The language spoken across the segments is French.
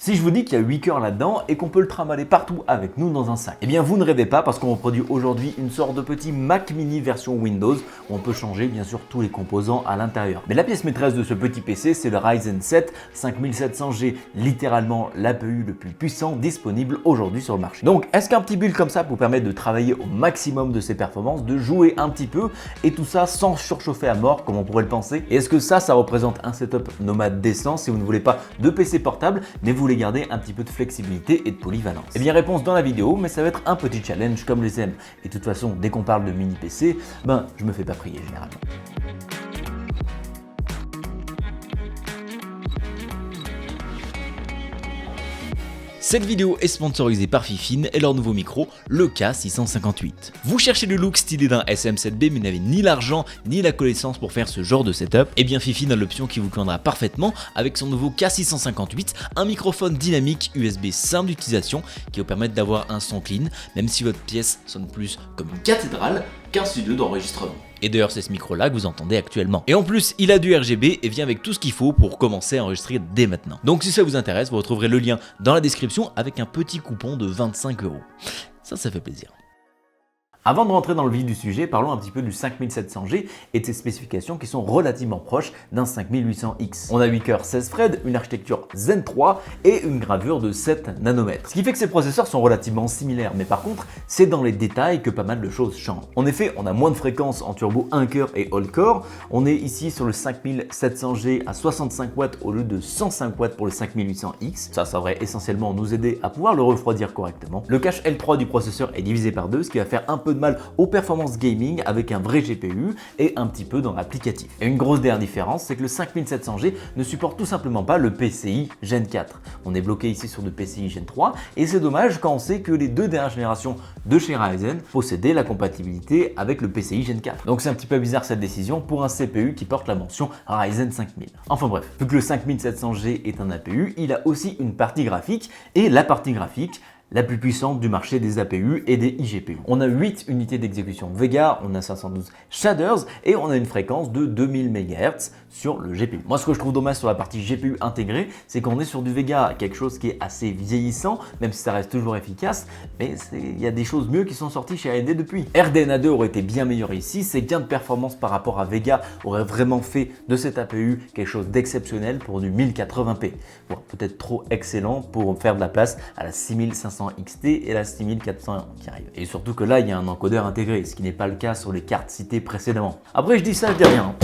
Si je vous dis qu'il y a 8 cœurs là-dedans et qu'on peut le trimballer partout avec nous dans un sac, eh bien vous ne rêvez pas parce qu'on reproduit aujourd'hui une sorte de petit Mac mini version Windows où on peut changer bien sûr tous les composants à l'intérieur. Mais la pièce maîtresse de ce petit PC, c'est le Ryzen 7 5700G, littéralement l'APU le plus puissant disponible aujourd'hui sur le marché. Donc est-ce qu'un petit build comme ça vous permet de travailler au maximum de ses performances, de jouer un petit peu et tout ça sans surchauffer à mort comme on pourrait le penser? Et est-ce que ça représente un setup nomade décent si vous ne voulez pas de PC portable mais vous voulez garder un petit peu de flexibilité et de polyvalence? Eh bien réponse dans la vidéo, mais ça va être un petit challenge comme je les aime. Et de toute façon, dès qu'on parle de mini PC, je me fais pas prier généralement. Cette vidéo est sponsorisée par Fifine et leur nouveau micro, le K658. Vous cherchez le look stylé d'un SM7B mais n'avez ni l'argent ni la connaissance pour faire ce genre de setup? Eh bien Fifine a l'option qui vous conviendra parfaitement avec son nouveau K658, un microphone dynamique USB simple d'utilisation qui va vous permettre d'avoir un son clean, même si votre pièce sonne plus comme une cathédrale qu'un studio d'enregistrement. Et d'ailleurs c'est ce micro là que vous entendez actuellement. Et en plus il a du RGB et vient avec tout ce qu'il faut pour commencer à enregistrer dès maintenant. Donc si ça vous intéresse, vous retrouverez le lien dans la description avec un petit coupon de 25 €. Ça fait plaisir. Avant de rentrer dans le vif du sujet, parlons un petit peu du 5700G et de ses spécifications qui sont relativement proches d'un 5800X. On a 8 cœurs 16 threads, une architecture Zen 3 et une gravure de 7 nanomètres. Ce qui fait que ces processeurs sont relativement similaires, mais par contre, c'est dans les détails que pas mal de choses changent. En effet, on a moins de fréquences en turbo 1 cœur et all core. On est ici sur le 5700G à 65 watts au lieu de 105 watts pour le 5800X. Ça devrait essentiellement nous aider à pouvoir le refroidir correctement. Le cache L3 du processeur est divisé par 2, ce qui va faire un peu de mal aux performances gaming avec un vrai GPU et un petit peu dans l'applicatif. Et une grosse dernière différence, c'est que le 5700G ne supporte tout simplement pas le PCI Gen 4. On est bloqué ici sur le PCI Gen 3 et c'est dommage quand on sait que les deux dernières générations de chez Ryzen possédaient la compatibilité avec le PCI Gen 4. Donc c'est un petit peu bizarre cette décision pour un CPU qui porte la mention Ryzen 5000. Enfin bref, vu que le 5700G est un APU, il a aussi une partie graphique et la partie graphique la plus puissante du marché des APU et des iGPU. On a 8 unités d'exécution Vega, on a 512 shaders et on a une fréquence de 2000 MHz sur le GPU. Moi, ce que je trouve dommage sur la partie GPU intégrée, c'est qu'on est sur du Vega, quelque chose qui est assez vieillissant, même si ça reste toujours efficace, mais il y a des choses mieux qui sont sorties chez AMD depuis. RDNA 2 aurait été bien meilleur ici, ces gains de performance par rapport à Vega auraient vraiment fait de cet APU quelque chose d'exceptionnel pour du 1080p. Bon, peut-être trop excellent pour faire de la place à la 6500 XT et la 6400 qui arrive. Et surtout que là, il y a un encodeur intégré, ce qui n'est pas le cas sur les cartes citées précédemment. Après, je dis ça, je dis rien.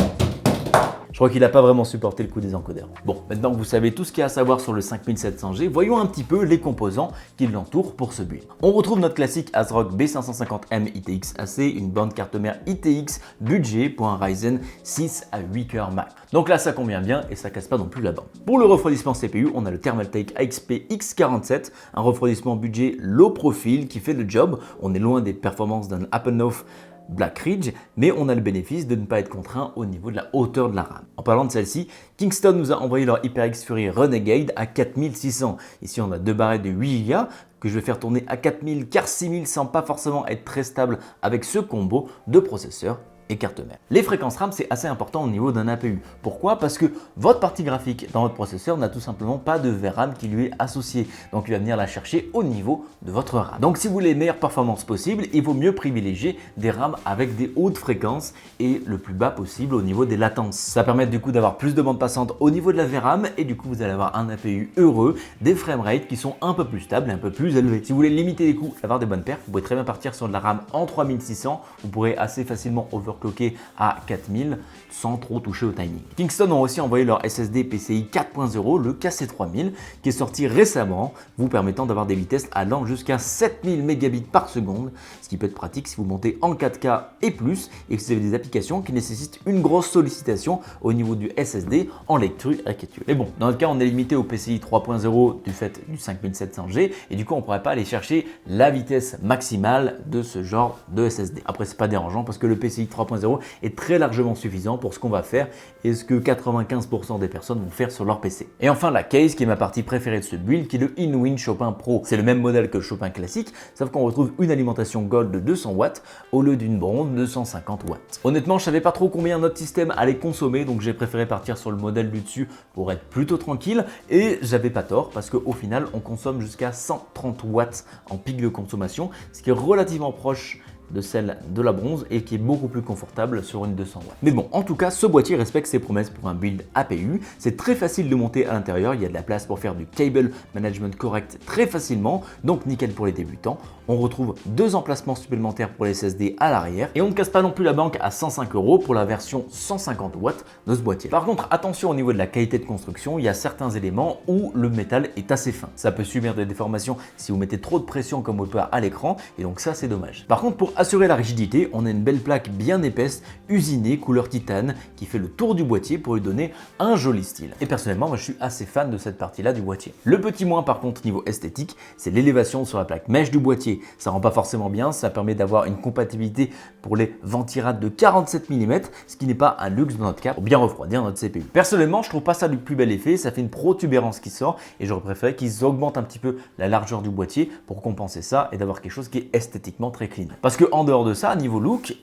Je crois qu'il n'a pas vraiment supporté le coup des encodeurs. Bon, maintenant que vous savez tout ce qu'il y a à savoir sur le 5700G, voyons un petit peu les composants qui l'entourent pour ce build. On retrouve notre classique ASRock B550M ITX AC, une bande carte mère ITX budget pour un Ryzen 6 à 8 cœurs max. Donc là, ça convient bien et ça casse pas non plus la bande. Pour le refroidissement CPU, on a le Thermaltake AXP X47, un refroidissement budget low profile qui fait le job. On est loin des performances d'un Appleoff Black Ridge, mais on a le bénéfice de ne pas être contraint au niveau de la hauteur de la RAM. En parlant de celle-ci, Kingston nous a envoyé leur HyperX Fury Renegade à 4600. Ici, on a deux barrettes de 8 Go que je vais faire tourner à 4000 car 6000 sans pas forcément être très stable avec ce combo de processeurs et carte mère. Les fréquences RAM, c'est assez important au niveau d'un APU. Pourquoi? Parce que votre partie graphique dans votre processeur n'a tout simplement pas de VRAM qui lui est associé. Donc il va venir la chercher au niveau de votre RAM. Donc si vous voulez les meilleures performances possibles, il vaut mieux privilégier des RAM avec des hautes fréquences et le plus bas possible au niveau des latences. Ça permet du coup d'avoir plus de bande passante au niveau de la VRAM et du coup vous allez avoir un APU heureux, des framerates qui sont un peu plus stables et un peu plus élevés. Si vous voulez limiter les coûts et avoir des bonnes perfs, vous pouvez très bien partir sur de la RAM en 3600. Vous pourrez assez facilement overclocker à 4000 sans trop toucher au timing. Kingston ont aussi envoyé leur SSD PCI 4.0, le KC3000, qui est sorti récemment, vous permettant d'avoir des vitesses allant jusqu'à 7000 mégabits par seconde, ce qui peut être pratique si vous montez en 4K et plus, et que vous avez des applications qui nécessitent une grosse sollicitation au niveau du SSD en lecture et écriture. Mais bon, dans notre cas, on est limité au PCI 3.0 du fait du 5700G, et du coup, on ne pourrait pas aller chercher la vitesse maximale de ce genre de SSD. Après, c'est pas dérangeant parce que le PCI 3.0 3.0 est très largement suffisant pour ce qu'on va faire et ce que 95% des personnes vont faire sur leur PC. Et enfin la case qui est ma partie préférée de ce build qui est le InWin Chopin Pro. C'est le même modèle que le Chopin classique, sauf qu'on retrouve une alimentation Gold de 200 watts au lieu d'une bronze de 150 watts. Honnêtement, je savais pas trop combien notre système allait consommer, donc j'ai préféré partir sur le modèle du dessus pour être plutôt tranquille et j'avais pas tort parce qu'au final on consomme jusqu'à 130 watts en pic de consommation, ce qui est relativement proche de celle de la bronze et qui est beaucoup plus confortable sur une 200 watts. Mais bon, en tout cas, ce boîtier respecte ses promesses pour un build APU. C'est très facile de monter à l'intérieur, il y a de la place pour faire du cable management correct très facilement, donc nickel pour les débutants. On retrouve 2 emplacements supplémentaires pour les SSD à l'arrière et on ne casse pas non plus la banque à 105 € pour la version 150 watts de ce boîtier. Par contre, attention au niveau de la qualité de construction, il y a certains éléments où le métal est assez fin. Ça peut subir des déformations si vous mettez trop de pression comme on peut à l'écran et donc ça c'est dommage. Par contre, pour assurer la rigidité, on a une belle plaque bien épaisse, usinée, couleur titane, qui fait le tour du boîtier pour lui donner un joli style. Et personnellement, moi je suis assez fan de cette partie-là du boîtier. Le petit moins par contre niveau esthétique, c'est l'élévation sur la plaque mèche du boîtier. Ça rend pas forcément bien, ça permet d'avoir une compatibilité pour les ventirades de 47 mm, ce qui n'est pas un luxe dans notre cas pour bien refroidir notre CPU. Personnellement, je trouve pas ça du plus bel effet, ça fait une protubérance qui sort et j'aurais préféré qu'ils augmentent un petit peu la largeur du boîtier pour compenser ça et d'avoir quelque chose qui est esthétiquement très clean. Parce que en dehors de ça, niveau look,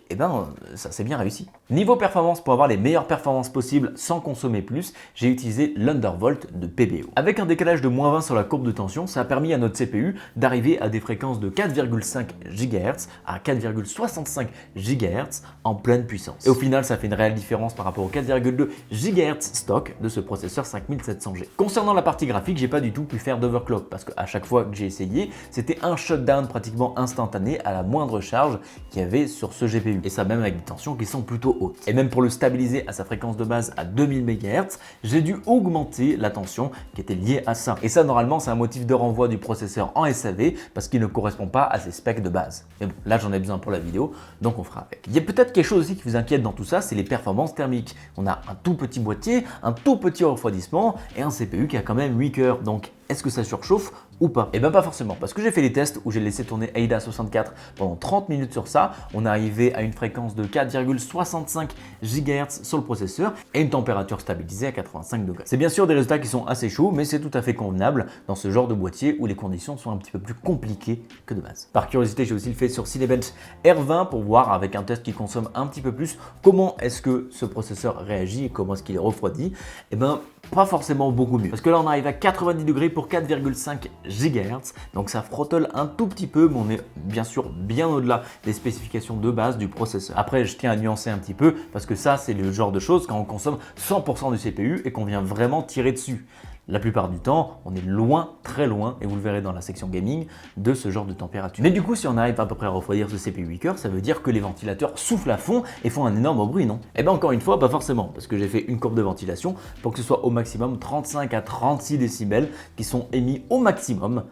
ça c'est bien réussi. Niveau performance, pour avoir les meilleures performances possibles sans consommer plus, j'ai utilisé l'Undervolt de PBO. Avec un décalage de -20 sur la courbe de tension, ça a permis à notre CPU d'arriver à des fréquences de 4,5 GHz à 4,65 GHz en pleine puissance. Et au final, ça fait une réelle différence par rapport aux 4,2 GHz stock de ce processeur 5700G. Concernant la partie graphique, j'ai pas du tout pu faire d'overclock parce qu'à chaque fois que j'ai essayé, c'était un shutdown pratiquement instantané à la moindre charge qu'il y avait sur ce GPU. Et ça même avec des tensions qui sont plutôt hautes. Et même pour le stabiliser à sa fréquence de base à 2000 MHz, j'ai dû augmenter la tension qui était liée à ça. Et ça, normalement, c'est un motif de renvoi du processeur en SAV parce qu'il ne correspond pas à ses specs de base. Mais bon, là, j'en ai besoin pour la vidéo, donc on fera avec. Il y a peut-être quelque chose aussi qui vous inquiète dans tout ça, c'est les performances thermiques. On a un tout petit boîtier, un tout petit refroidissement et un CPU qui a quand même 8 cœurs. Donc, est-ce que ça surchauffe ou pas? Et bien pas forcément, parce que j'ai fait les tests où j'ai laissé tourner AIDA 64 pendant 30 minutes sur ça. On est arrivé à une fréquence de 4,65 GHz sur le processeur et une température stabilisée à 85 degrés. C'est bien sûr des résultats qui sont assez chauds, mais c'est tout à fait convenable dans ce genre de boîtier où les conditions sont un petit peu plus compliquées que de base. Par curiosité, j'ai aussi le fait sur Cinebench R20 pour voir avec un test qui consomme un petit peu plus comment est-ce que ce processeur réagit et comment est-ce qu'il est refroidi. Et ben pas forcément beaucoup mieux. Parce que là, on arrive à 90 degrés pour 4,5 GHz. Donc ça frottole un tout petit peu, mais on est bien sûr bien au-delà des spécifications de base du processeur. Après, je tiens à nuancer un petit peu parce que ça, c'est le genre de choses quand on consomme 100% du CPU et qu'on vient vraiment tirer dessus. La plupart du temps, on est loin, très loin, et vous le verrez dans la section gaming, de ce genre de température. Mais du coup, si on arrive à peu près à refroidir ce CPU 8 cœurs, ça veut dire que les ventilateurs soufflent à fond et font un énorme bruit, non? Et bien encore une fois, pas forcément, parce que j'ai fait une courbe de ventilation pour que ce soit au maximum 35 à 36 décibels qui sont émis au maximum.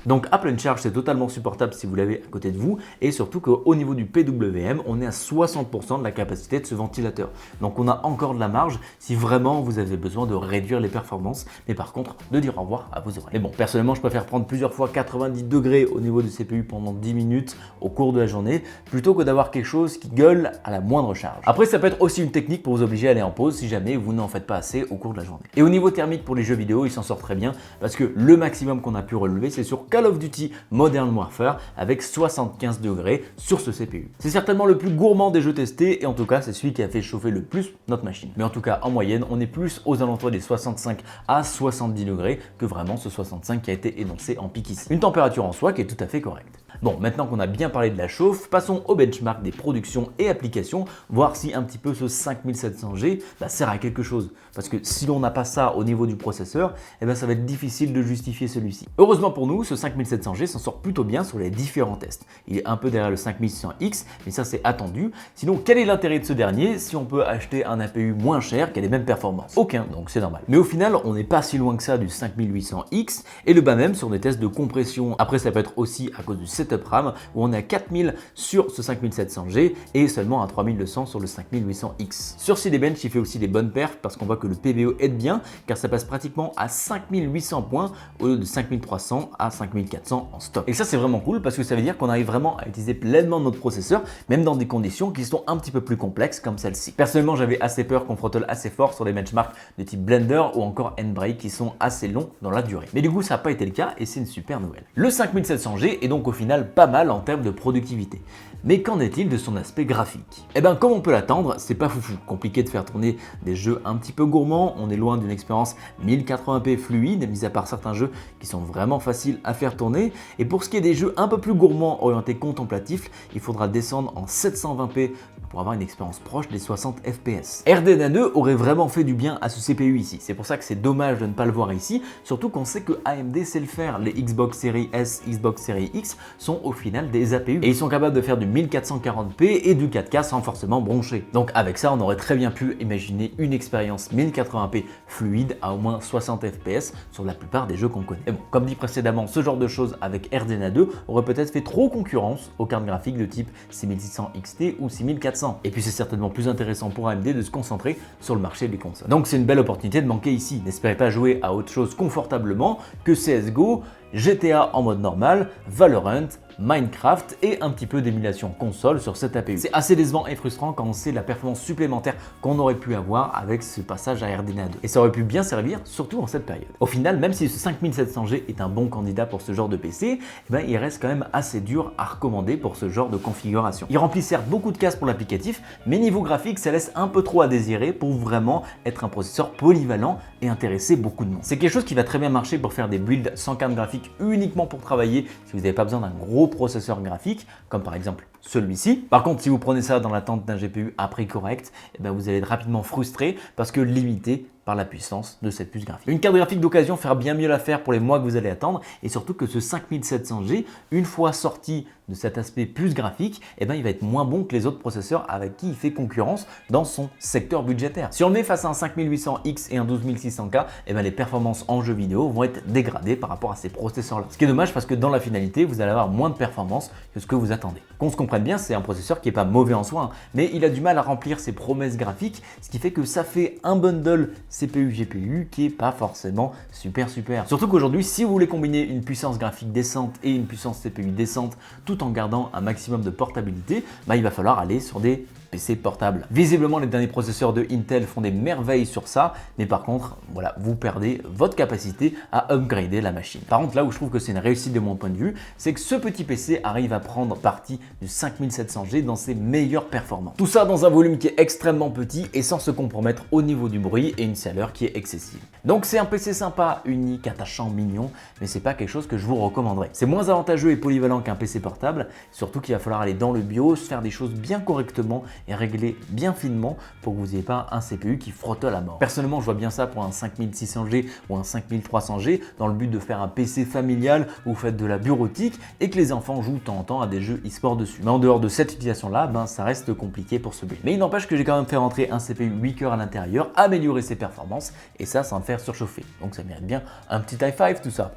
Donc à pleine charge, c'est totalement supportable si vous l'avez à côté de vous et surtout qu'au niveau du PWM, on est à 60% de la capacité de ce ventilateur. Donc on a encore de la marge si vraiment vous avez besoin de réduire les performances, mais par contre de dire au revoir à vos oreilles. Mais bon, personnellement, je préfère prendre plusieurs fois 90 degrés au niveau du CPU pendant 10 minutes au cours de la journée plutôt que d'avoir quelque chose qui gueule à la moindre charge. Après, ça peut être aussi une technique pour vous obliger à aller en pause si jamais vous n'en faites pas assez au cours de la journée. Et au niveau thermique pour les jeux vidéo, il s'en sort très bien parce que le maximum qu'on a pu relever, c'est sur Call of Duty Modern Warfare avec 75 degrés sur ce CPU. C'est certainement le plus gourmand des jeux testés et en tout cas c'est celui qui a fait chauffer le plus notre machine. Mais en tout cas en moyenne on est plus aux alentours des 65 à 70 degrés que vraiment ce 65 qui a été énoncé en pic ici. Une température en soi qui est tout à fait correcte. Bon, maintenant qu'on a bien parlé de la chauffe, passons au benchmark des productions et applications, voir si un petit peu ce 5700G sert à quelque chose. Parce que si l'on n'a pas ça au niveau du processeur, ça va être difficile de justifier celui-ci. Heureusement pour nous, ce 5700G s'en sort plutôt bien sur les différents tests. Il est un peu derrière le 5600X, mais ça c'est attendu. Sinon, quel est l'intérêt de ce dernier si on peut acheter un APU moins cher qui a les mêmes performances? Aucun, donc c'est normal. Mais au final, on n'est pas si loin que ça du 5800X et le bas même sur des tests de compression. Après, ça peut être aussi à cause du setup setup RAM où on est à 4000 sur ce 5700G et seulement à 3200 sur le 5800X. Sur Cinebench, il fait aussi des bonnes perfs parce qu'on voit que le PBO aide bien car ça passe pratiquement à 5800 points au lieu de 5300 à 5400 en stock. Et ça c'est vraiment cool parce que ça veut dire qu'on arrive vraiment à utiliser pleinement notre processeur même dans des conditions qui sont un petit peu plus complexes comme celle-ci. Personnellement, j'avais assez peur qu'on throttle assez fort sur les benchmarks de type Blender ou encore Handbrake qui sont assez longs dans la durée. Mais du coup, ça n'a pas été le cas et c'est une super nouvelle. Le 5700G est donc au final pas mal en termes de productivité. Mais qu'en est-il de son aspect graphique? Eh bien, comme on peut l'attendre, c'est pas foufou. Compliqué de faire tourner des jeux un petit peu gourmands, on est loin d'une expérience 1080p fluide, mis à part certains jeux qui sont vraiment faciles à faire tourner. Et pour ce qui est des jeux un peu plus gourmands orientés contemplatifs, il faudra descendre en 720p pour avoir une expérience proche des 60 fps. RDNA 2 aurait vraiment fait du bien à ce CPU ici. C'est pour ça que c'est dommage de ne pas le voir ici, surtout qu'on sait que AMD sait le faire. Les Xbox Series S, Xbox Series X sont au final des APU et ils sont capables de faire du 1440p et du 4K sans forcément broncher. Donc avec ça, on aurait très bien pu imaginer une expérience 1080p fluide à au moins 60 fps sur la plupart des jeux qu'on connaît. Et bon, comme dit précédemment, ce genre de choses avec RDNA 2 aurait peut-être fait trop concurrence aux cartes graphiques de type 6600 XT ou 6400. Et puis c'est certainement plus intéressant pour AMD de se concentrer sur le marché des consoles. Donc c'est une belle opportunité de manquer ici. N'espérez pas jouer à autre chose confortablement que CSGO, GTA en mode normal, Valorant, Minecraft et un petit peu d'émulation console sur cette APU. C'est assez décevant et frustrant quand on sait la performance supplémentaire qu'on aurait pu avoir avec ce passage à RDNA 2. Et ça aurait pu bien servir, surtout en cette période. Au final, même si ce 5700G est un bon candidat pour ce genre de PC, eh ben, il reste quand même assez dur à recommander pour ce genre de configuration. Il remplit certes beaucoup de cases pour l'applicatif, mais niveau graphique, ça laisse un peu trop à désirer pour vraiment être un processeur polyvalent et intéresser beaucoup de monde. C'est quelque chose qui va très bien marcher pour faire des builds sans carte graphique uniquement pour travailler si vous n'avez pas besoin d'un gros processeur graphique, comme par exemple celui-ci. Par contre, si vous prenez ça dans l'attente d'un GPU à prix correct, eh ben vous allez être rapidement frustré parce que limité par la puissance de cette puce graphique. Une carte graphique d'occasion fera bien mieux l'affaire pour les mois que vous allez attendre et surtout que ce 5700G, une fois sorti de cet aspect puce graphique, eh ben il va être moins bon que les autres processeurs avec qui il fait concurrence dans son secteur budgétaire. Si on le met face à un 5800X et un 12600K, eh ben les performances en jeu vidéo vont être dégradées par rapport à ces processeurs-là. Ce qui est dommage parce que dans la finalité, vous allez avoir moins de performance que ce que vous attendez. Qu'on se comprenne bien, c'est un processeur qui n'est pas mauvais en soi, mais il a du mal à remplir ses promesses graphiques, ce qui fait que ça fait un bundle CPU-GPU qui est pas forcément super. Surtout qu'aujourd'hui, si vous voulez combiner une puissance graphique décente et une puissance CPU décente tout en gardant un maximum de portabilité, bah, il va falloir aller sur des PC portables. Visiblement, les derniers processeurs de Intel font des merveilles sur ça, mais par contre, voilà, vous perdez votre capacité à upgrader la machine. Par contre, là où je trouve que c'est une réussite de mon point de vue, c'est que ce petit PC arrive à prendre parti du 5700G dans ses meilleures performances. Tout ça dans un volume qui est extrêmement petit et sans se compromettre au niveau du bruit et une chaleur qui est excessive. Donc c'est un PC sympa, unique, attachant, mignon, mais c'est pas quelque chose que je vous recommanderais. C'est moins avantageux et polyvalent qu'un PC portable, surtout qu'il va falloir aller dans le BIOS, faire des choses bien correctement et régler bien finement pour que vous n'ayez pas un CPU qui frotte à mort. Personnellement, je vois bien ça pour un 5600G ou un 5300G dans le but de faire un PC familial où vous faites de la bureautique et que les enfants jouent de temps en temps à des jeux e-sport dessus. Mais en dehors de cette utilisation-là, ben, ça reste compliqué pour ce build. Mais il n'empêche que j'ai quand même fait rentrer un CPU 8 cœurs à l'intérieur, améliorer ses performances et ça sans le faire surchauffer. Donc ça mérite bien un petit high five tout ça.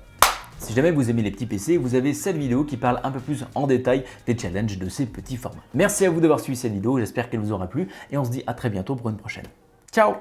Si jamais vous aimez les petits PC, vous avez cette vidéo qui parle un peu plus en détail des challenges de ces petits formats. Merci à vous d'avoir suivi cette vidéo, j'espère qu'elle vous aura plu et on se dit à très bientôt pour une prochaine. Ciao!